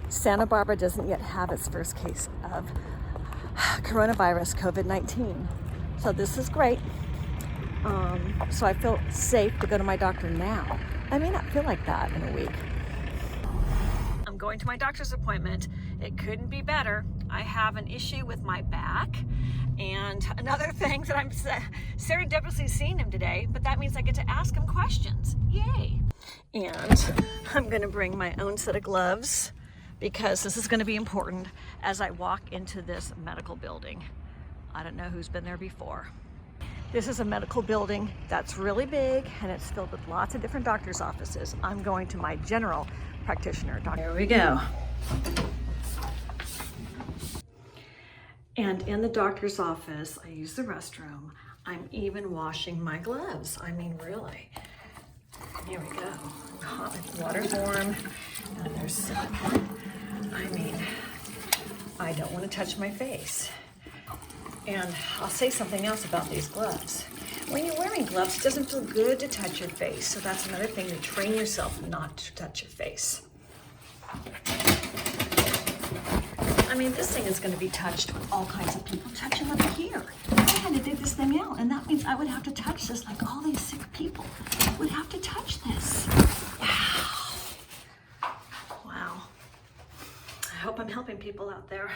Santa Barbara doesn't yet have its first case of coronavirus, COVID-19. So this is great. So I feel safe to go to my doctor now. I may not feel like that in a week. I'm going to my doctor's appointment. It couldn't be better. I have an issue with my back. And another thing that I'm serendipitously seeing him today, but that means I get to ask him questions. Yay. And I'm gonna bring my own set of gloves because this is gonna be important as I walk into this medical building. I don't know who's been there before. This is a medical building that's really big and it's filled with lots of different doctor's offices. I'm going to my general practitioner doctor. Here we go. And in the doctor's office, I use the restroom. I'm even washing my gloves. I mean, really. Here we go. Hot water's warm, and there's soap. I mean, I don't want to touch my face. And I'll say something else about these gloves. When you're wearing gloves, it doesn't feel good to touch your face. So that's another thing to train yourself not to touch your face. I mean, this thing is going to be touched with all kinds of people touching up here. I had to dig this thing out, and that means I would have to touch this like all these sick people would have to touch this. Wow. Wow. I hope I'm helping people out there.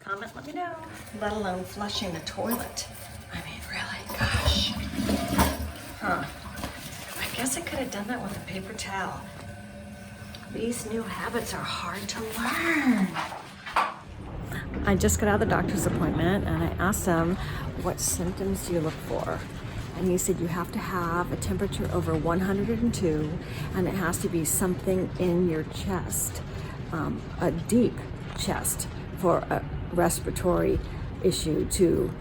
Comment, let me know. Let alone flushing the toilet. I mean, really, gosh. Huh. I guess I could have done that with a paper towel. These new habits are hard to learn. I just got out of the doctor's appointment and I asked him, what symptoms do you look for? And he said you have to have a temperature over 102 and it has to be something in your chest, a deep chest for a respiratory issue to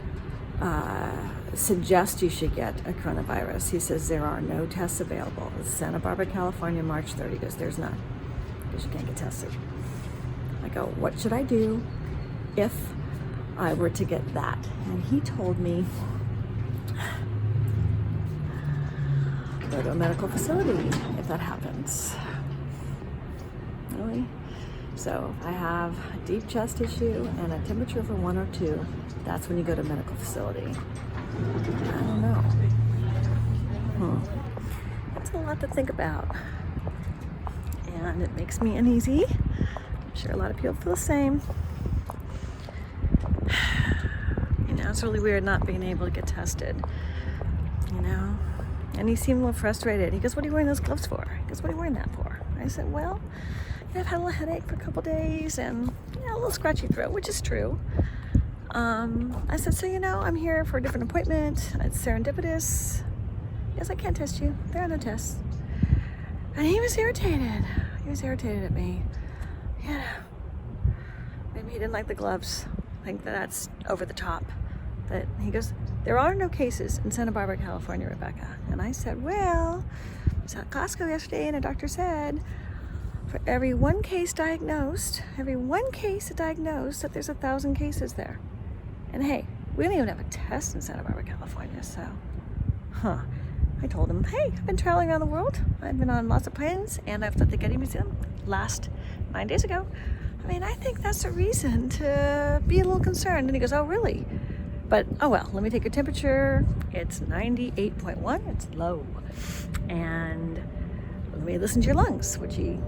suggest you should get a coronavirus. He says there are no tests available. It's Santa Barbara, California, March 30th. He goes, there's none because you can't get tested. I go, what should I do if I were to get that? And he told me, go to a medical facility if that happens. Really? So if I have a deep chest issue and a temperature over 102, that's when you go to a medical facility. I don't know. That's a lot to think about. And it makes me uneasy. I'm sure a lot of people feel the same. You know, it's really weird not being able to get tested, you know? And he seemed a little frustrated. He goes, what are you wearing those gloves for? He goes, what are you wearing that for? I said, well, I've had a little headache for a couple days and a little scratchy throat, which is true. I said, so, you know, I'm here for a different appointment. It's serendipitous. Yes, I can't test you. There are no tests. And he was irritated. He was irritated at me. Yeah. Maybe he didn't like the gloves. I think that's over the top. But he goes, there are no cases in Santa Barbara, California, Rebecca. And I said, well, I was at Costco yesterday and a doctor said, for every one case diagnosed, that there's 1,000 cases there. And hey, we don't even have a test in Santa Barbara, California, so, I told him, hey, I've been traveling around the world. I've been on lots of planes, and I've at the Getty Museum last 9 days ago. I mean, I think that's a reason to be a little concerned. And he goes, oh, really? But, oh well, let me take your temperature. It's 98.1, it's low. And let me listen to your lungs, which he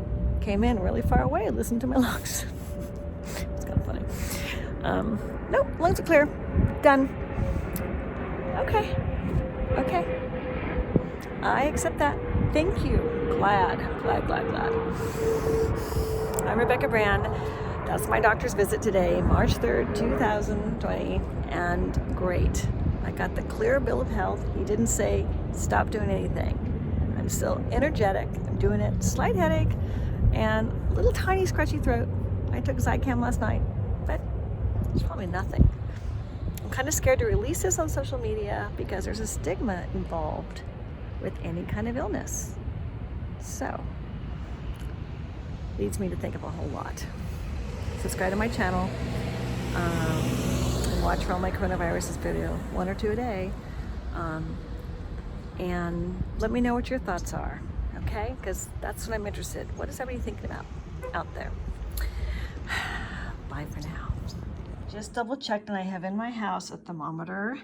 came in really far away and listened to my lungs. It's kind of funny. Nope, lungs are clear. Done. Okay. I accept that. Thank you. Glad. I'm Rebecca Brand. That's my doctor's visit today, March 3rd, 2020, and great. I got the clear bill of health. He didn't say stop doing anything. I'm still energetic. I'm doing it. Slight headache and a little tiny scratchy throat. I took Zicam last night, but it's probably nothing. I'm kind of scared to release this on social media because there's a stigma involved with any kind of illness. So, leads me to think of a whole lot. Subscribe to my channel and watch for all my coronavirus video, 1 or 2 a day. And let me know what your thoughts are, okay? Because that's what I'm interested. What is everybody thinking about out there? Bye for now. Just double checked, and I have in my house a thermometer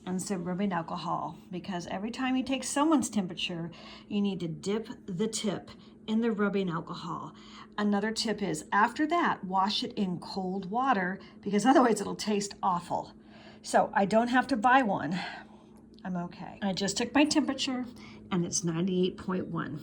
and some rubbing alcohol, because every time you take someone's temperature, you need to dip the tip in the rubbing alcohol. Another tip is, after that, wash it in cold water, because otherwise it'll taste awful. So I don't have to buy one. I'm okay. I just took my temperature and it's 98.1.